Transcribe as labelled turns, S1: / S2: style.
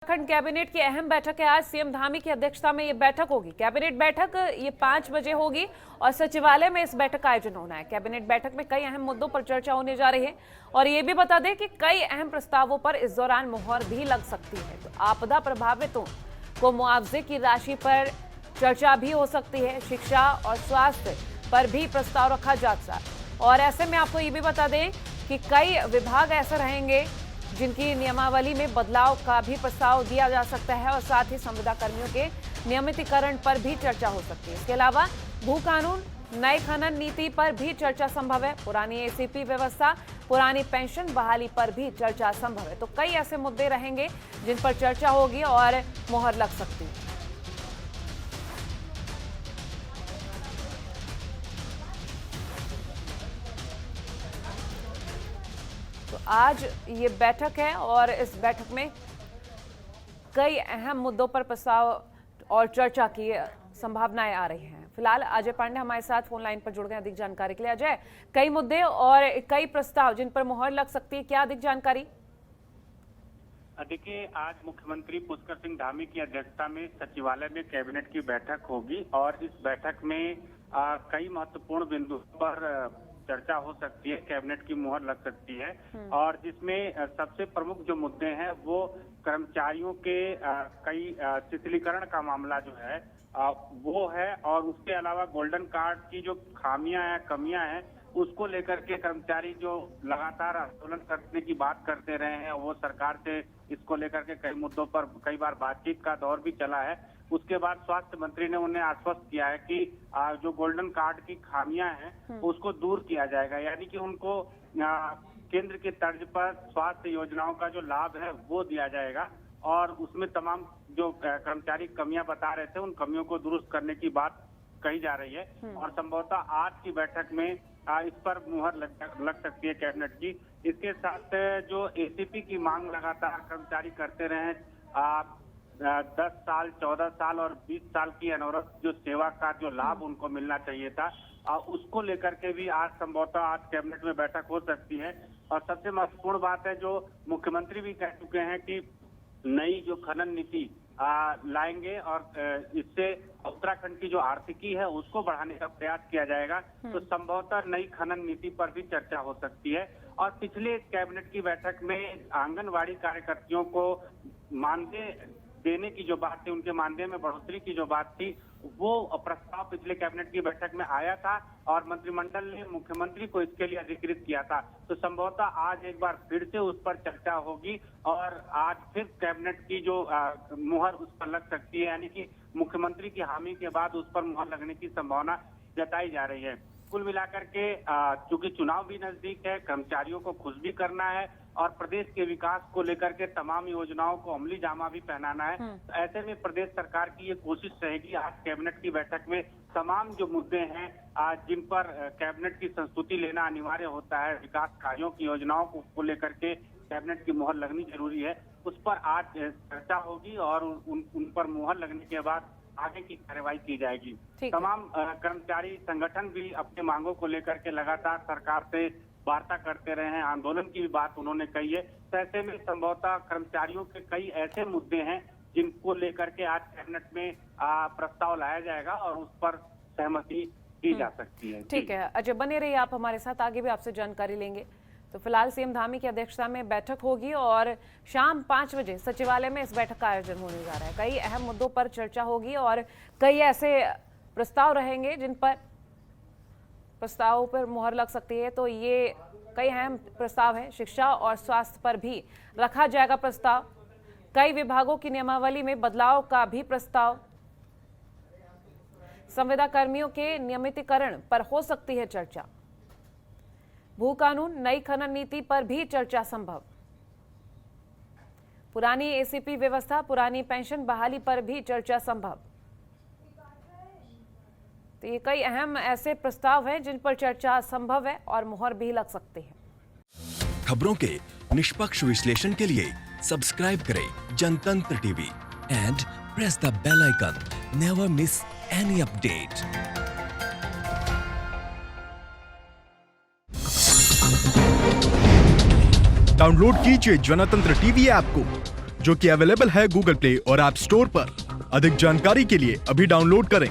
S1: Uttarakhand cabinet की अहम बैठक है। आज सीएम धामी की अध्यक्षता में ये बैठक होगी। कैबिनेट बैठक ये 5 बजे होगी और सचिवालय में इस बैठक का आयोजन होना है। कैबिनेट बैठक में कई अहम मुद्दों पर चर्चा होने जा रही है और ये भी बता दें कि कई अहम प्रस्तावों पर इस दौरान मुहर भी लग सकती है। तो आपदा प्रभावितों को मुआवजे की राशि पर चर्चा भी हो सकती है। शिक्षा और स्वास्थ्य पर भी प्रस्ताव रखा जा सकता है और ऐसे में आपको ये भी बता दें कि कई विभाग ऐसे रहेंगे जिनकी नियमावली में बदलाव का भी प्रस्ताव दिया जा सकता है और साथ ही संविदा कर्मियों के नियमितीकरण पर भी चर्चा हो सकती है। इसके अलावा भू कानून, नई खनन नीति पर भी चर्चा संभव है। पुरानी एसीपी व्यवस्था, पुरानी पेंशन बहाली पर भी चर्चा संभव है। तो कई ऐसे मुद्दे रहेंगे जिन पर चर्चा होगी और मुहर लग सकती है। तो आज ये बैठक है और इस बैठक में कई अहम मुद्दों पर प्रस्ताव और चर्चा की संभावनाएं आ रही हैं। फिलहाल अजय पांडे हमारे साथ फोन लाइन पर जुड़ गए अधिक जानकारी के लिए। अजय, कई मुद्दे और कई प्रस्ताव जिन पर मुहर लग सकती है, क्या अधिक जानकारी?
S2: देखिए, आज मुख्यमंत्री पुष्कर सिंह धामी की अध्यक्षता में सचिवालय में कैबिनेट की बैठक होगी और इस बैठक में कई महत्वपूर्ण बिंदुओं पर चर्चा हो सकती है, कैबिनेट की मुहर लग सकती है और जिसमें सबसे प्रमुख जो मुद्दे हैं वो कर्मचारियों के कई शिथिलीकरण का मामला जो है वो है और उसके अलावा गोल्डन कार्ड की जो खामियां हैं, कमियां हैं, उसको लेकर के कर्मचारी जो लगातार आंदोलन करने की बात करते रहे हैं, वो सरकार से इसको लेकर के कई मुद्दों पर कई बार बातचीत का दौर भी चला है। उसके बाद स्वास्थ्य मंत्री ने उन्हें आश्वस्त किया है कि जो गोल्डन कार्ड की खामियां हैं उसको दूर किया जाएगा, यानी कि उनको केंद्र की तर्ज पर स्वास्थ्य योजनाओं का जो लाभ है वो दिया जाएगा और उसमें तमाम जो कर्मचारी कमियां बता रहे थे उन कमियों को दुरुस्त करने की बात कही जा रही है और संभवतः आज की बैठक में इस पर मुहर लग सकती है कैबिनेट की। इसके साथ जो एसीपी की मांग लगातार कर्मचारी करते रहे, 10 साल, 14 साल और 20 साल की अनवरत जो सेवा का जो लाभ उनको मिलना चाहिए था, उसको लेकर के भी आज संभवतः आज कैबिनेट में बैठक हो सकती है। और सबसे महत्वपूर्ण बात है जो मुख्यमंत्री भी कह चुके हैं कि नई जो खनन नीति लाएंगे और इससे उत्तराखंड की जो आर्थिकी है उसको बढ़ाने का प्रयास किया जाएगा। तो संभवतः नई खनन नीति पर भी चर्चा हो सकती है। और पिछले कैबिनेट की बैठक में आंगनवाड़ी कार्यकर्तियों को मानदेय देने की जो बात थी, उनके मानदेय में बढ़ोतरी की जो बात थी, वो प्रस्ताव पिछले कैबिनेट की बैठक में आया था और मंत्रिमंडल ने मुख्यमंत्री को इसके लिए अधिकृत किया था। तो संभवतः आज एक बार फिर से उस पर चर्चा होगी और आज फिर कैबिनेट की जो मुहर उस पर लग सकती है, यानी कि मुख्यमंत्री की हामी के बाद उस पर मुहर लगने की संभावना जताई जा रही है। कुल मिलाकर के चूंकि चुनाव भी नजदीक है, कर्मचारियों को खुश भी करना है और प्रदेश के विकास को लेकर के तमाम योजनाओं को अमली जामा भी पहनाना है। तो ऐसे में प्रदेश सरकार की ये कोशिश रहेगी आज कैबिनेट की बैठक में तमाम जो मुद्दे हैं जिन पर कैबिनेट की संस्तुति लेना अनिवार्य होता है, विकास कार्यों की योजनाओं को लेकर के कैबिनेट की मुहर लगनी जरूरी है, उस पर आज चर्चा होगी और उन पर मुहर लगने के बाद आगे की कार्रवाई की जाएगी। तमाम कर्मचारी संगठन भी अपनी मांगों को लेकर के लगातार सरकार से वार्ता करते रहे हैं, आंदोलन की भी बात उन्होंने कही है। तो ऐसे में संभवतः कर्मचारियों के कई ऐसे मुद्दे हैं जिनको लेकर के आज कैबिनेट में प्रस्ताव लाया जाएगा और उस पर सहमति की जा सकती है।
S1: ठीक है अजय, बने रहिए आप हमारे साथ, आगे भी आपसे जानकारी लेंगे। तो फिलहाल सीएम धामी की अध्यक्षता में बैठक होगी और शाम 5 बजे सचिवालय में इस बैठक का आयोजन होने जा रहा है। कई अहम मुद्दों पर चर्चा होगी और कई ऐसे प्रस्ताव रहेंगे जिन पर प्रस्तावों पर मुहर लग सकती है। तो ये कई अहम प्रस्ताव हैं। शिक्षा और स्वास्थ्य पर भी रखा जाएगा प्रस्ताव, कई विभागों की नियमावली में बदलाव का भी प्रस्ताव, संविदा कर्मियों के नियमितीकरण पर हो सकती है चर्चा, भू कानून, नई खनन नीति पर भी चर्चा संभव, पुरानी एसीपी व्यवस्था, पुरानी पेंशन बहाली पर भी चर्चा संभव। तो ये कई अहम ऐसे प्रस्ताव हैं जिन पर चर्चा संभव है और मुहर भी लग सकती है।
S3: खबरों के निष्पक्ष विश्लेषण के लिए सब्सक्राइब करें Jantantra TV and press the bell icon. Never miss any update.
S4: Download कीजिए जनतंत्र टीवी ऐप को जो कि अवेलेबल है गूगल प्ले और ऐप स्टोर पर। अधिक जानकारी के लिए अभी डाउनलोड करें